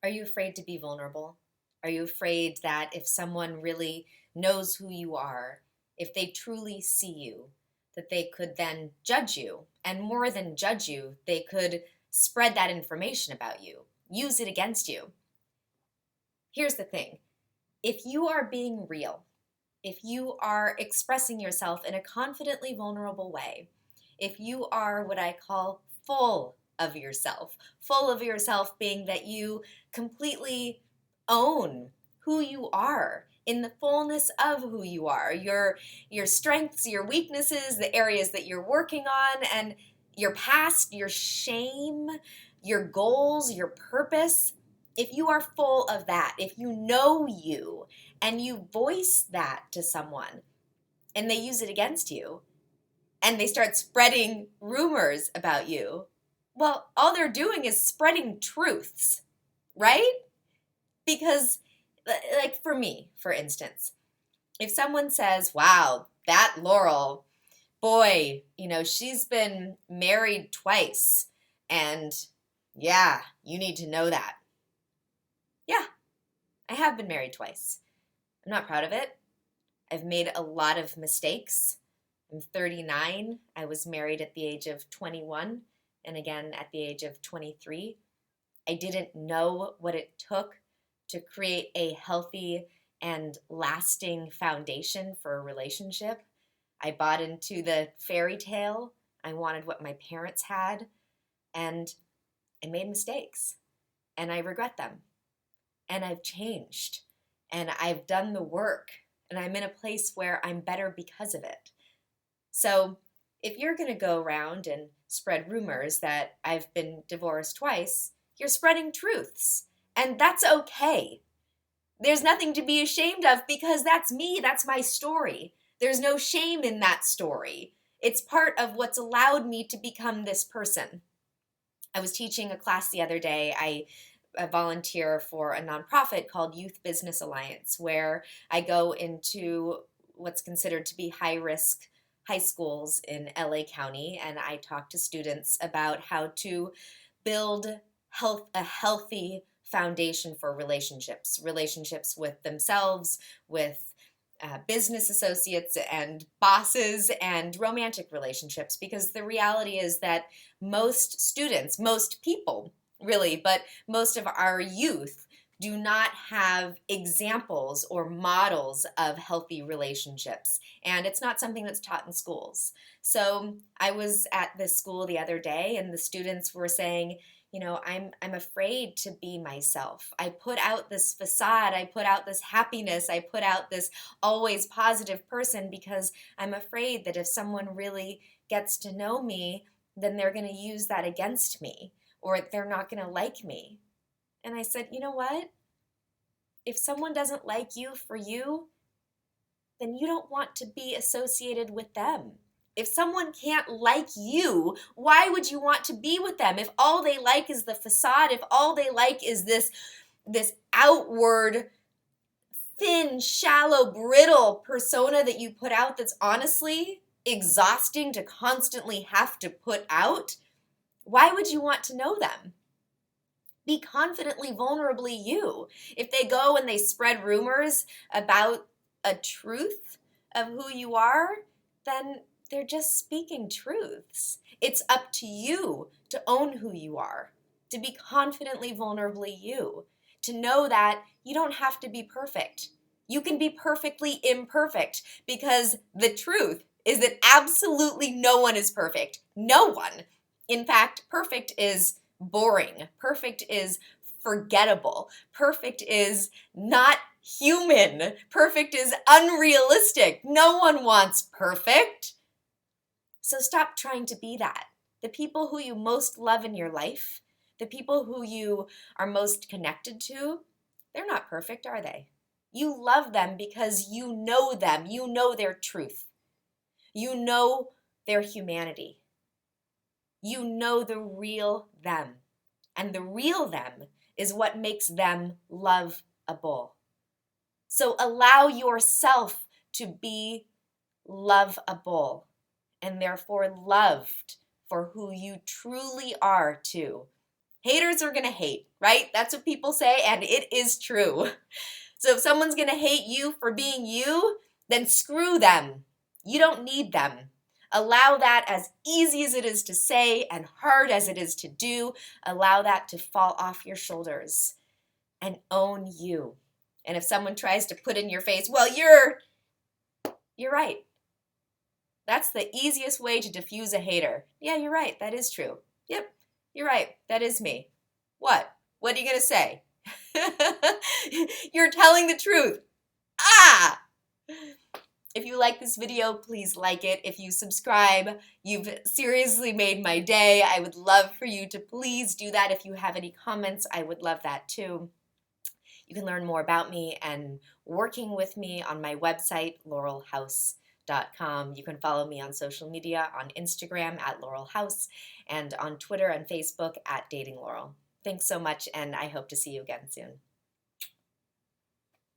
Are you afraid to be vulnerable? Are you afraid that if someone really knows who you are, if they truly see you, that they could then judge you? And more than judge you, they could spread that information about you, use it against you. Here's the thing, if you are being real, if you are expressing yourself in a confidently vulnerable way, if you are what I call full of yourself being that you completely own who you are in the fullness of who you are, your strengths, your weaknesses, the areas that you're working on, and your past, your shame, your goals, your purpose. If you are full of that, if you know you, and you voice that to someone and they use it against you and they start spreading rumors about you, well, all they're doing is spreading truths, right? Because, like for me, for instance, if someone says, wow, that Laurel, boy, she's been married twice, and yeah, you need to know that. Yeah, I have been married twice. I'm not proud of it. I've made a lot of mistakes. I'm 39. I was married at the age of 21 and again at the age of 23. I didn't know what it took to create a healthy and lasting foundation for a relationship. I bought into the fairy tale. I wanted what my parents had, and I made mistakes, and I regret them. And I've changed, and I've done the work, and I'm in a place where I'm better because of it. So if you're going to go around and spread rumors that I've been divorced twice, you're spreading truths. And that's okay. There's nothing to be ashamed of because that's me. That's my story. There's no shame in that story. It's part of what's allowed me to become this person. I was teaching a class the other day. I volunteer for a nonprofit called Youth Business Alliance, where I go into what's considered to be high risk high schools in LA County, and I talk to students about how to build a healthy foundation for relationships with themselves, with business associates and bosses, and romantic relationships, because the reality is that most students, most people really, but most of our youth do not have examples or models of healthy relationships. And it's not something that's taught in schools. So I was at this school the other day, and the students were saying, I'm afraid to be myself. I put out this facade, I put out this happiness, I put out this always positive person because I'm afraid that if someone really gets to know me, then they're going to use that against me, or they're not going to like me. And I said, you know what? If someone doesn't like you for you, then you don't want to be associated with them. If someone can't like you, why would you want to be with them? If all they like is the facade, if all they like is this outward, thin, shallow, brittle persona that you put out that's honestly exhausting to constantly have to put out, why would you want to know them? Be confidently, vulnerably you. If they go and they spread rumors about a truth of who you are, then they're just speaking truths. It's up to you to own who you are, to be confidently, vulnerably you, to know that you don't have to be perfect. You can be perfectly imperfect, because the truth is that absolutely no one is perfect. No one. In fact, perfect is boring. Perfect is forgettable. Perfect is not human. Perfect is unrealistic. No one wants perfect. So stop trying to be that. The people who you most love in your life, the people who you are most connected to, they're not perfect, are they? You love them because you know them. You know their truth. You know their humanity. You know the real them. And the real them is what makes them lovable. So allow yourself to be lovable, and therefore loved for who you truly are too. Haters are going to hate, right? That's what people say, and it is true. So if someone's going to hate you for being you, then screw them. You don't need them. Allow that, as easy as it is to say and hard as it is to do, allow that to fall off your shoulders and own you. And if someone tries to put in your face, well, you're right. That's the easiest way to diffuse a hater. Yeah, you're right. That is true. Yep, you're right. That is me. What? What are you going to say? You're telling the truth. Ah! If you like this video, please like it. If you subscribe, you've seriously made my day. I would love for you to please do that. If you have any comments, I would love that too. You can learn more about me and working with me on my website, laurelhouse.com. You can follow me on social media on Instagram at laurelhouse and on Twitter and Facebook at dating laurel. Thanks so much, and I hope to see you again soon.